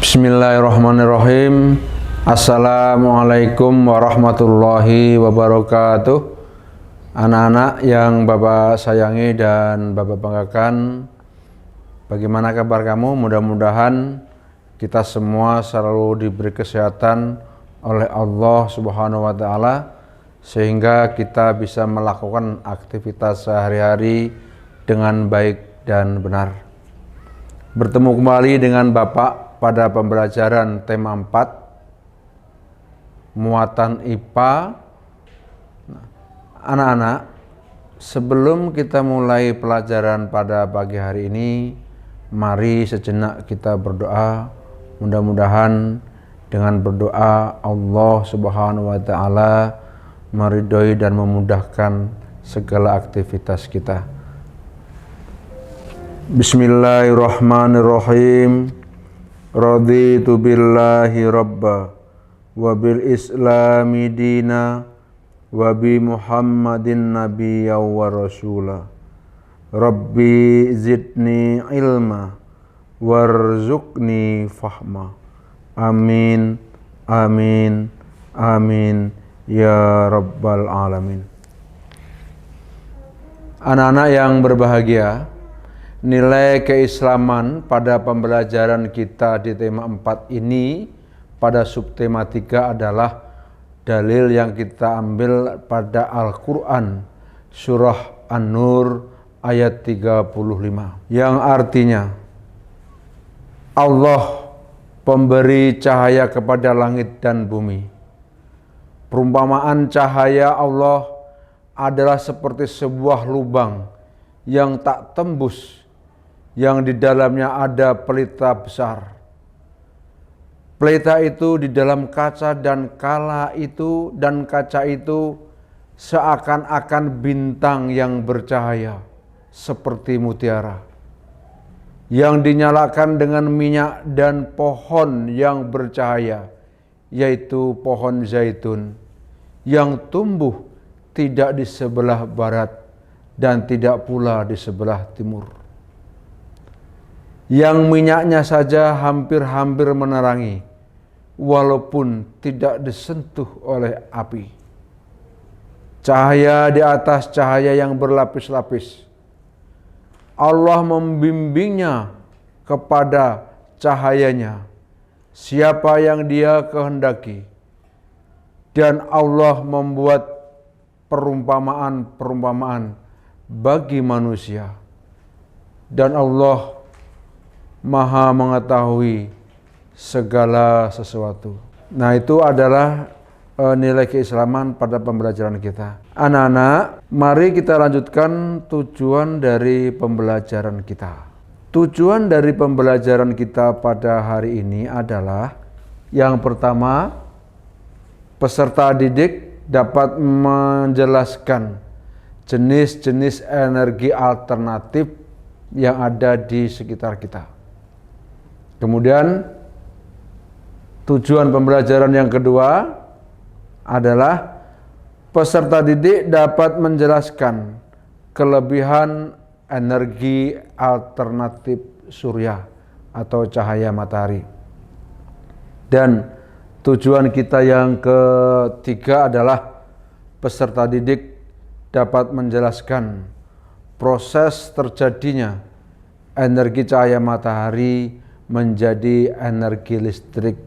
Bismillahirrahmanirrahim. Assalamualaikum warahmatullahi wabarakatuh. Anak-anak yang Bapak sayangi dan Bapak banggakan, bagaimana kabar kamu? Mudah-mudahan kita semua selalu diberi kesehatan oleh Allah Subhanahu wa Ta'ala, sehingga kita bisa melakukan aktivitas sehari-hari dengan baik dan benar. Bertemu kembali dengan Bapak pada pembelajaran tema 4, muatan IPA. Anak-anak, sebelum kita mulai pelajaran pada pagi hari ini, mari sejenak kita berdoa. Mudah-mudahan dengan berdoa Allah Subhanahu wa Ta'ala meridhoi dan memudahkan segala aktivitas kita. Bismillahirrahmanirrahim. Raditu billahi rabba wa bil islami dina wa bi muhammadin nabiyya wa rasula. Rabbi zidni ilma warzuqni fahma. Amin, amin, amin ya rabbal alamin. Anak-anak yang berbahagia, nilai keislaman pada pembelajaran kita di tema 4 ini pada subtema 3 adalah dalil yang kita ambil pada Al-Quran surah An-Nur ayat 35, yang artinya Allah pemberi cahaya kepada langit dan bumi. Perumpamaan cahaya Allah adalah seperti sebuah lubang yang tak tembus, yang di dalamnya ada pelita besar. Pelita itu di dalam kaca, dan kaca itu seakan-akan bintang yang bercahaya seperti mutiara, yang dinyalakan dengan minyak, dan pohon yang bercahaya, yaitu pohon zaitun, yang tumbuh tidak di sebelah barat dan tidak pula di sebelah timur, yang minyaknya saja hampir-hampir menerangi, walaupun tidak disentuh oleh api. Cahaya di atas cahaya yang berlapis-lapis. Allah membimbingnya kepada cahayanya siapa yang Dia kehendaki, dan Allah membuat perumpamaan-perumpamaan bagi manusia, dan Allah Maha mengetahui segala sesuatu. Nah, itu adalah nilai keislaman pada pembelajaran kita. Anak-anak, mari kita lanjutkan tujuan dari pembelajaran kita. Tujuan dari pembelajaran kita pada hari ini adalah, yang pertama, peserta didik dapat menjelaskan jenis-jenis energi alternatif yang ada di sekitar kita. Kemudian tujuan pembelajaran yang kedua adalah peserta didik dapat menjelaskan kelebihan energi alternatif surya atau cahaya matahari. Dan tujuan kita yang ketiga adalah peserta didik dapat menjelaskan proses terjadinya energi cahaya matahari menjadi energi listrik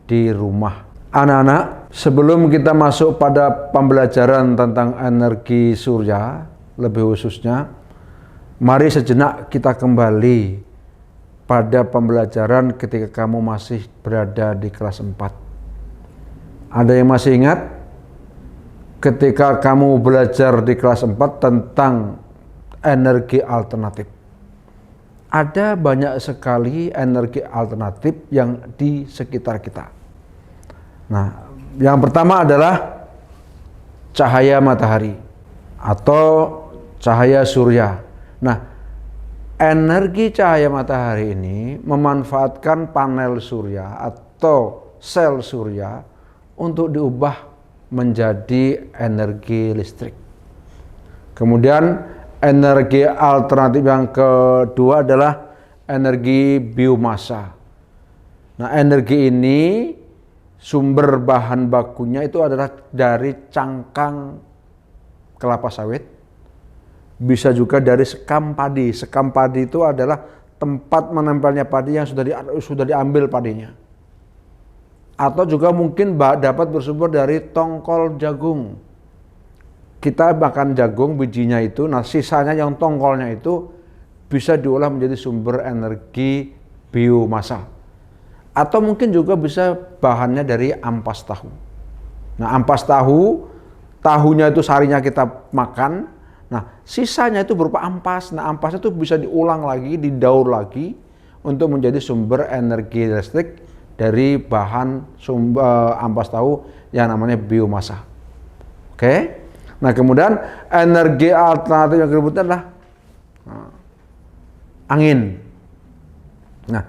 di rumah. Anak-anak, sebelum kita masuk pada pembelajaran tentang energi surya, lebih khususnya, mari sejenak kita kembali pada pembelajaran ketika kamu masih berada di kelas 4. Ada yang masih ingat ketika kamu belajar di kelas 4 tentang energi alternatif? Ada banyak sekali energi alternatif yang di sekitar kita. Nah, yang pertama adalah cahaya matahari atau cahaya surya. Nah, energi cahaya matahari ini memanfaatkan panel surya atau sel surya untuk diubah menjadi energi listrik. Kemudian energi alternatif yang kedua adalah energi biomasa, Nah, energi ini sumber bahan bakunya itu adalah dari cangkang kelapa sawit, bisa juga dari sekam padi. Sekam padi itu adalah tempat menempelnya padi yang sudah diambil padinya. Atau juga mungkin dapat bersumber dari tongkol jagung. Kita makan jagung bijinya itu, nah sisanya yang tongkolnya itu bisa diolah menjadi sumber energi biomasa. Atau mungkin juga bisa bahannya dari ampas tahu. Nah, ampas tahu, tahunya itu sarinya kita makan. Nah, sisanya itu berupa ampas. Nah, ampasnya itu bisa diulang lagi, didaur lagi untuk menjadi sumber energi listrik dari bahan sumber ampas tahu yang namanya biomasa. Oke. Nah, kemudian energi alternatif yang berikutnya adalah angin. Nah,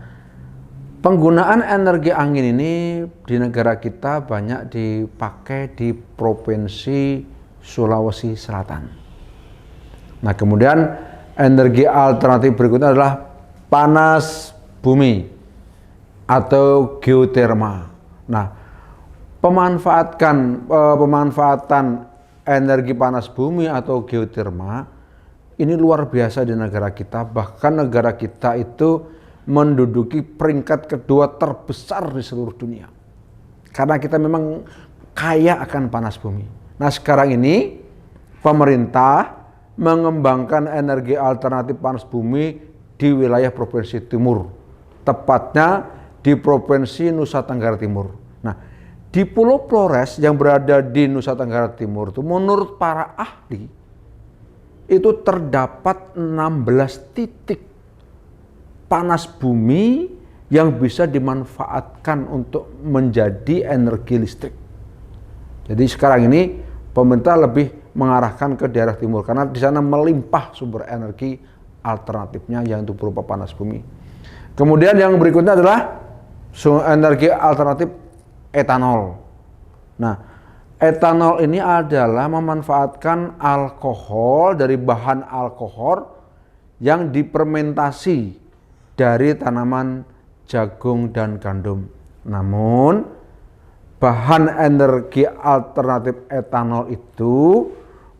penggunaan energi angin ini di negara kita banyak dipakai di Provinsi Sulawesi Selatan. Nah, kemudian energi alternatif berikutnya adalah panas bumi atau geoterma. Nah, pemanfaatan energi panas bumi atau geoterma ini luar biasa di negara kita. Bahkan negara kita itu menduduki peringkat kedua terbesar di seluruh dunia. Karena kita memang kaya akan panas bumi. Nah, sekarang ini pemerintah mengembangkan energi alternatif panas bumi di wilayah Provinsi Timur. Tepatnya di Provinsi Nusa Tenggara Timur. Nah, di Pulau Flores yang berada di Nusa Tenggara Timur itu menurut para ahli itu terdapat 16 titik panas bumi yang bisa dimanfaatkan untuk menjadi energi listrik. Jadi sekarang ini pemerintah lebih mengarahkan ke daerah timur karena di sana melimpah sumber energi alternatifnya yang itu berupa panas bumi. Kemudian yang berikutnya adalah energi alternatif etanol. Nah, etanol ini adalah memanfaatkan alkohol dari bahan alkohol yang difermentasi dari tanaman jagung dan gandum. Namun, bahan energi alternatif etanol itu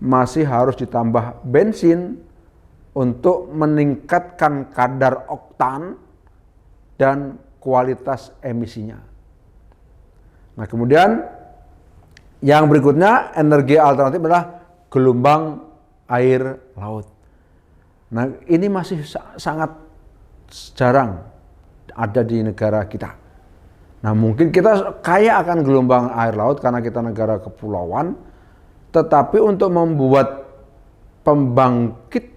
masih harus ditambah bensin untuk meningkatkan kadar oktan dan kualitas emisinya. Nah, kemudian yang berikutnya energi alternatif adalah gelombang air laut. Nah, ini masih sangat jarang ada di negara kita. Nah, mungkin kita kaya akan gelombang air laut karena kita negara kepulauan, tetapi untuk membuat pembangkit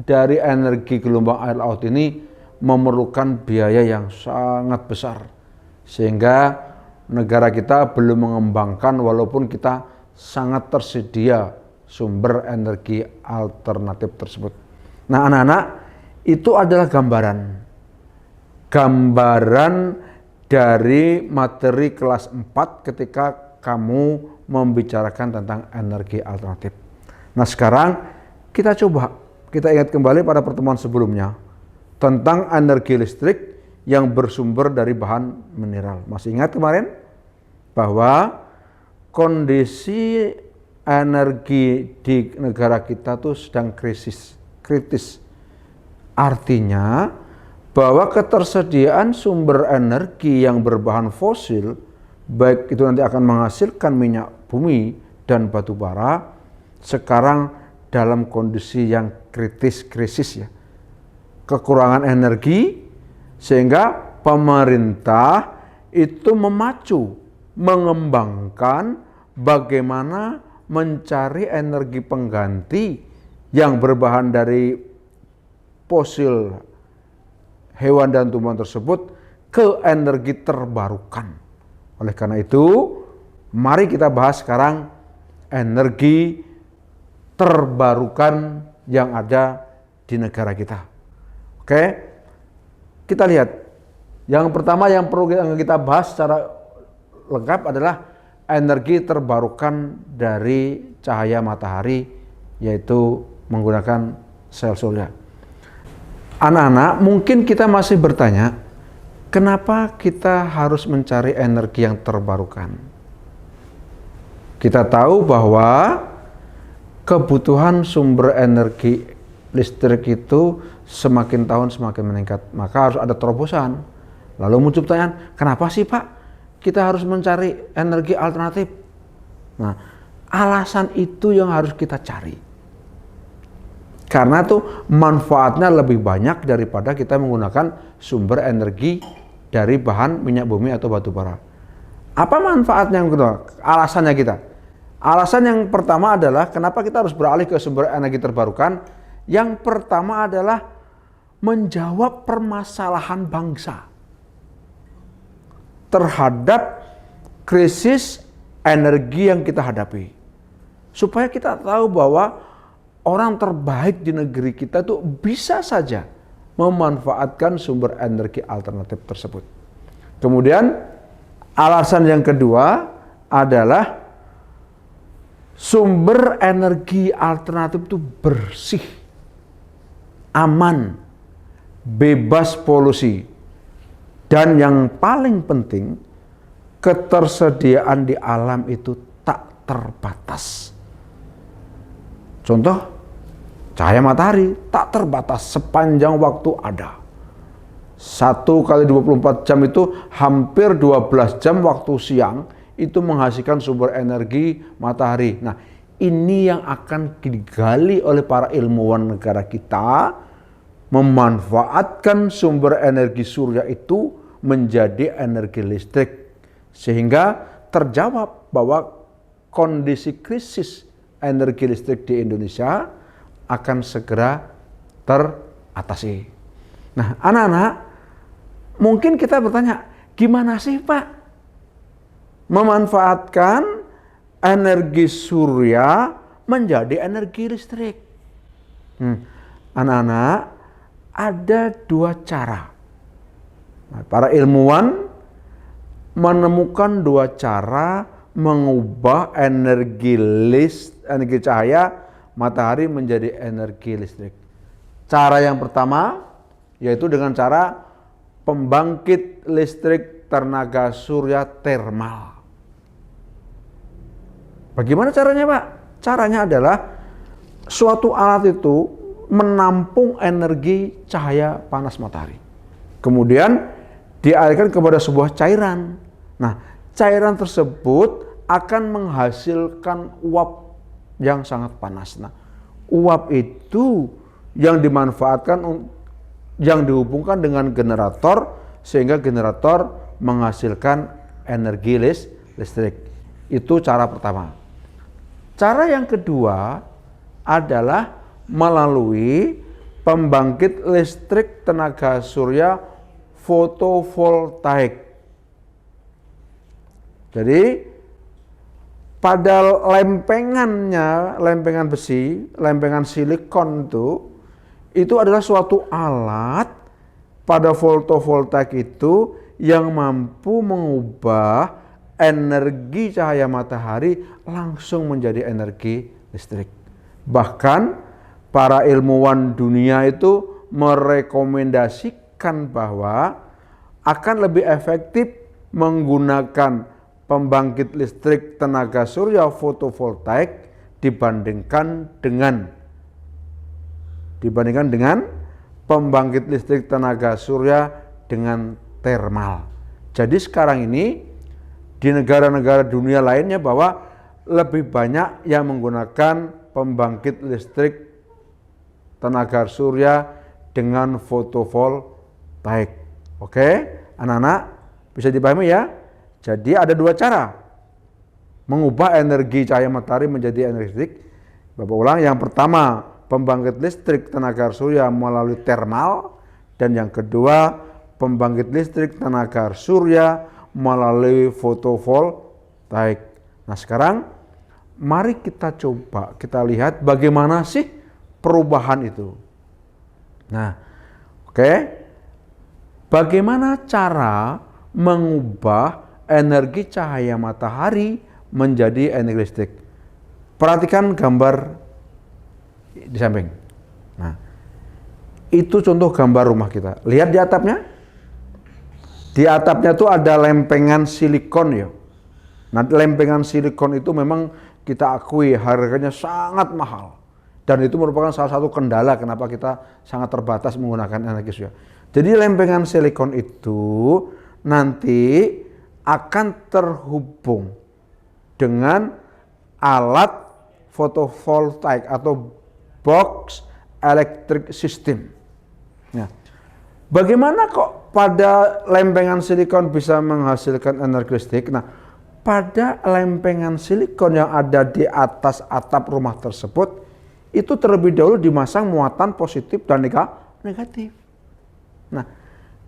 dari energi gelombang air laut ini memerlukan biaya yang sangat besar. Sehingga negara kita belum mengembangkan walaupun kita sangat tersedia sumber energi alternatif tersebut. Nah, anak-anak, itu adalah gambaran dari materi kelas 4 ketika kamu membicarakan tentang energi alternatif. Nah, sekarang kita ingat kembali pada pertemuan sebelumnya tentang energi listrik yang bersumber dari bahan mineral. Masih ingat kemarin bahwa kondisi energi di negara kita tuh sedang kritis. Artinya bahwa ketersediaan sumber energi yang berbahan fosil, baik itu nanti akan menghasilkan minyak bumi dan batu bara, sekarang dalam kondisi yang krisis ya. Kekurangan energi, sehingga pemerintah itu mengembangkan bagaimana mencari energi pengganti yang berbahan dari fosil hewan dan tumbuhan tersebut ke energi terbarukan. Oleh karena itu, mari kita bahas sekarang energi terbarukan yang ada di negara kita. Oke, kita lihat. Yang pertama yang perlu kita bahas secara lengkap adalah energi terbarukan dari cahaya matahari, yaitu menggunakan sel surya. Anak-anak, mungkin kita masih bertanya, Kenapa kita harus mencari energi yang terbarukan? Kita tahu bahwa kebutuhan sumber energi listrik itu semakin tahun semakin meningkat, maka harus ada terobosan. Lalu muncul pertanyaan, kenapa sih Pak kita harus mencari energi alternatif? Nah, alasan itu yang harus kita cari. Karena tuh manfaatnya lebih banyak daripada kita menggunakan sumber energi dari bahan minyak bumi atau batu bara. Apa manfaatnya yang kedua? Alasannya kita. Alasan yang pertama adalah kenapa kita harus beralih ke sumber energi terbarukan. Yang pertama adalah menjawab permasalahan bangsa terhadap krisis energi yang kita hadapi. Supaya kita tahu bahwa orang terbaik di negeri kita itu bisa saja memanfaatkan sumber energi alternatif tersebut. Kemudian alasan yang kedua adalah sumber energi alternatif itu bersih, aman, bebas polusi, dan yang paling penting ketersediaan di alam itu tak terbatas. Contoh, cahaya matahari tak terbatas sepanjang waktu ada. 1 kali 24 jam itu hampir 12 jam waktu siang itu menghasilkan sumber energi matahari. Nah, ini yang akan digali oleh para ilmuwan negara kita, memanfaatkan sumber energi surya itu menjadi energi listrik, sehingga terjawab bahwa kondisi krisis energi listrik di Indonesia akan segera teratasi. Nah, anak-anak, mungkin kita bertanya, gimana sih Pak memanfaatkan energi surya menjadi energi listrik? Anak-anak, ada 2 cara. Nah, para ilmuwan menemukan 2 cara mengubah energi cahaya matahari menjadi energi listrik. Cara yang pertama yaitu dengan cara pembangkit listrik tenaga surya termal. Bagaimana caranya, Pak? Caranya adalah suatu alat itu menampung energi cahaya panas matahari. Kemudian dialirkan kepada sebuah cairan. Nah, cairan tersebut akan menghasilkan uap yang sangat panas. Nah, uap itu yang dimanfaatkan, yang dihubungkan dengan generator, sehingga generator menghasilkan energi listrik. Itu cara pertama. Cara yang kedua adalah melalui pembangkit listrik tenaga surya fotovoltaik. Jadi pada lempengan besi, lempengan silikon itu adalah suatu alat pada fotovoltaik itu yang mampu mengubah energi cahaya matahari langsung menjadi energi listrik. Bahkan para ilmuwan dunia itu merekomendasikan bahwa akan lebih efektif menggunakan pembangkit listrik tenaga surya fotovoltaik dibandingkan dengan pembangkit listrik tenaga surya dengan termal. Jadi sekarang ini di negara-negara dunia lainnya bahwa lebih banyak yang menggunakan pembangkit listrik tenaga surya dengan fotovoltaik. Oke, anak-anak bisa dipahami ya? Jadi ada 2 cara mengubah energi cahaya matahari menjadi energi listrik. Bapak ulang, yang pertama pembangkit listrik tenaga surya melalui termal, dan yang kedua pembangkit listrik tenaga surya melalui fotovoltaik. Nah, sekarang mari kita coba kita lihat bagaimana sih perubahan itu. Nah, oke. Bagaimana cara mengubah energi cahaya matahari menjadi energi listrik? Perhatikan gambar di samping. Nah, itu contoh gambar rumah kita. Lihat di atapnya. Di atapnya tuh ada lempengan silikon ya. Nah, lempengan silikon itu memang kita akui harganya sangat mahal. Dan itu merupakan salah satu kendala kenapa kita sangat terbatas menggunakan energi surya. Jadi lempengan silikon itu nanti akan terhubung dengan alat fotovoltaik atau box electric system. Nah, bagaimana kok pada lempengan silikon bisa menghasilkan energi listrik? Nah, pada lempengan silikon yang ada di atas atap rumah tersebut, itu terlebih dahulu dimasang muatan positif dan negatif. Nah,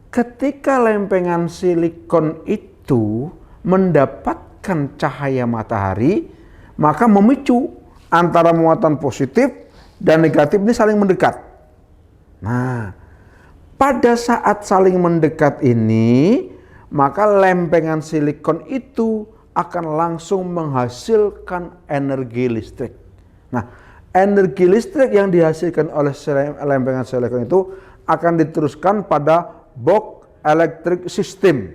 ketika lempengan silikon itu mendapatkan cahaya matahari, maka memicu antara muatan positif dan negatif ini saling mendekat. Nah, pada saat saling mendekat ini, maka lempengan silikon itu akan langsung menghasilkan energi listrik. Nah, energi listrik yang dihasilkan oleh lempengan silikon itu akan diteruskan pada box electric system.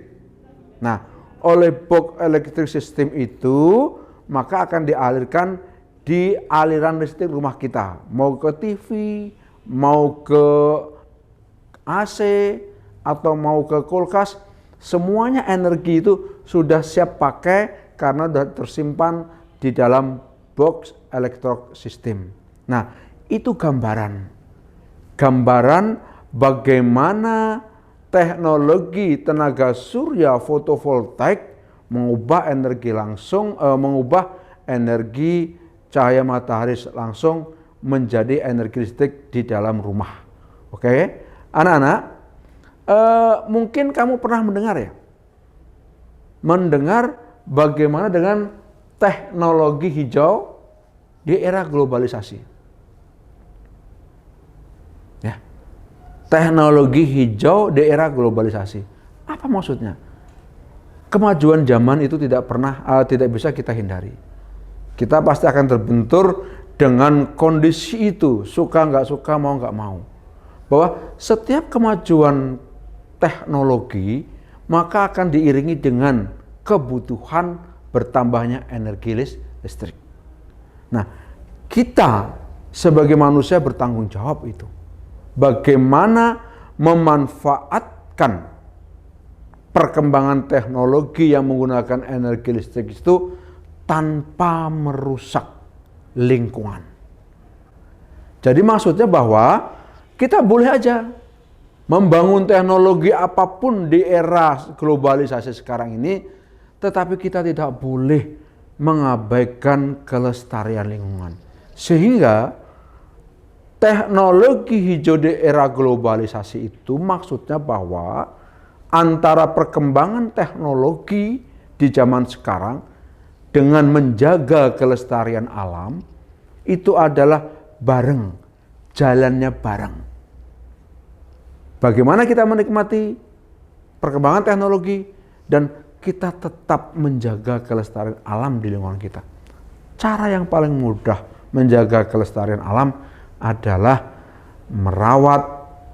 Nah, oleh box electric system itu maka akan dialirkan di aliran listrik rumah kita, mau ke TV, mau ke AC, atau mau ke kulkas, semuanya energi itu sudah siap pakai karena sudah tersimpan di dalam box electric system. Nah, itu gambaran bagaimana teknologi tenaga surya fotovoltaik mengubah energi langsung, mengubah energi cahaya matahari langsung menjadi energi listrik di dalam rumah. Oke, anak-anak, mungkin kamu pernah mendengar bagaimana dengan teknologi hijau di era globalisasi. Ya, teknologi hijau di era globalisasi. Apa maksudnya? Kemajuan zaman itu tidak bisa kita hindari. Kita pasti akan terbentur dengan kondisi itu, suka nggak suka, mau nggak mau. Bahwa setiap kemajuan teknologi maka akan diiringi dengan kebutuhan bertambahnya energi listrik. Nah, kita sebagai manusia bertanggung jawab itu. Bagaimana memanfaatkan perkembangan teknologi yang menggunakan energi listrik itu tanpa merusak lingkungan. Jadi maksudnya bahwa kita boleh aja membangun teknologi apapun di era globalisasi sekarang ini, tetapi kita tidak boleh mengabaikan kelestarian lingkungan. Sehingga teknologi hijau di era globalisasi itu maksudnya bahwa antara perkembangan teknologi di zaman sekarang dengan menjaga kelestarian alam itu adalah bareng, jalannya bareng. Bagaimana kita menikmati perkembangan teknologi dan kita tetap menjaga kelestarian alam di lingkungan kita. Cara yang paling mudah menjaga kelestarian alam adalah merawat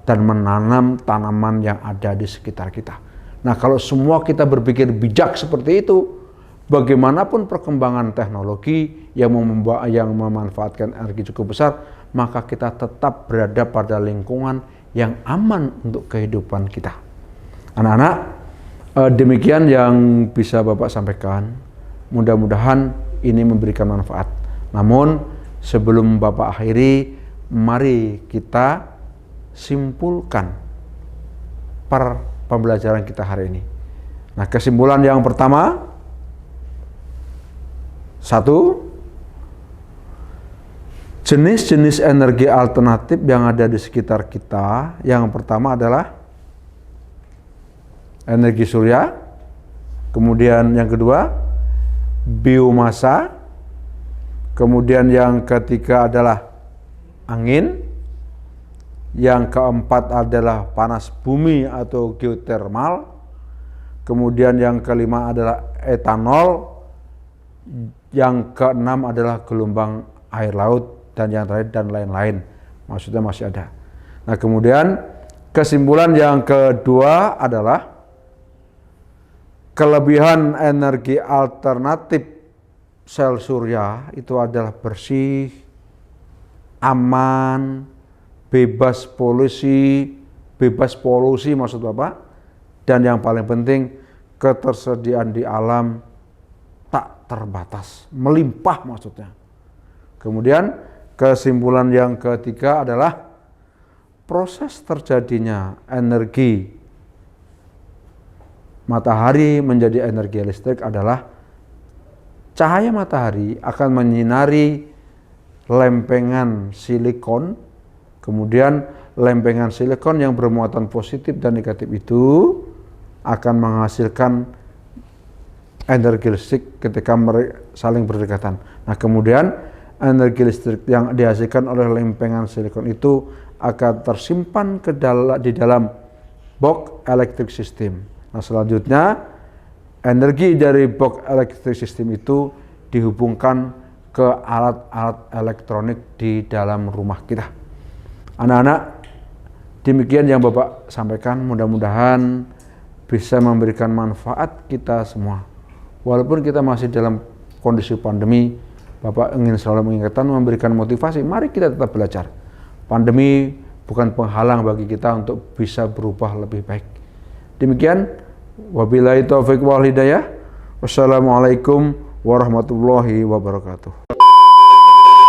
dan menanam tanaman yang ada di sekitar kita. Nah, kalau semua kita berpikir bijak seperti itu, bagaimanapun perkembangan teknologi yang memanfaatkan energi cukup besar, maka kita tetap berada pada lingkungan yang aman untuk kehidupan kita. Anak-anak, demikian yang bisa Bapak sampaikan. Mudah-mudahan ini memberikan manfaat. Namun, sebelum Bapak akhiri, mari kita simpulkan pembelajaran kita hari ini. Nah, kesimpulan yang pertama, 1, jenis-jenis energi alternatif yang ada di sekitar kita. Yang pertama adalah energi surya, kemudian yang kedua biomasa, kemudian yang ketiga adalah angin, yang keempat adalah panas bumi atau geotermal, kemudian yang kelima adalah etanol, yang keenam adalah gelombang air laut, dan yang terakhir dan lain-lain. Maksudnya masih ada. Nah, kemudian kesimpulan yang kedua adalah kelebihan energi alternatif sel surya itu adalah bersih, aman, bebas polusi maksud Bapak, dan yang paling penting ketersediaan di alam tak terbatas, melimpah maksudnya. Kemudian kesimpulan yang ketiga adalah proses terjadinya energi matahari menjadi energi listrik adalah cahaya matahari akan menyinari lempengan silikon, kemudian lempengan silikon yang bermuatan positif dan negatif itu akan menghasilkan energi listrik ketika mereka saling berdekatan. Nah, kemudian energi listrik yang dihasilkan oleh lempengan silikon itu akan tersimpan di dalam box electric system. Nah, selanjutnya energi dari box electric system itu dihubungkan ke alat-alat elektronik di dalam rumah kita. Anak-anak, demikian yang Bapak sampaikan, mudah-mudahan bisa memberikan manfaat kita semua. Walaupun kita masih dalam kondisi pandemi, Bapak ingin selalu mengingatkan, memberikan motivasi, mari kita tetap belajar. Pandemi bukan penghalang bagi kita untuk bisa berubah lebih baik. Demikian, wabillahi taufiq wal hidayah. Wassalamualaikum warahmatullahi wabarakatuh.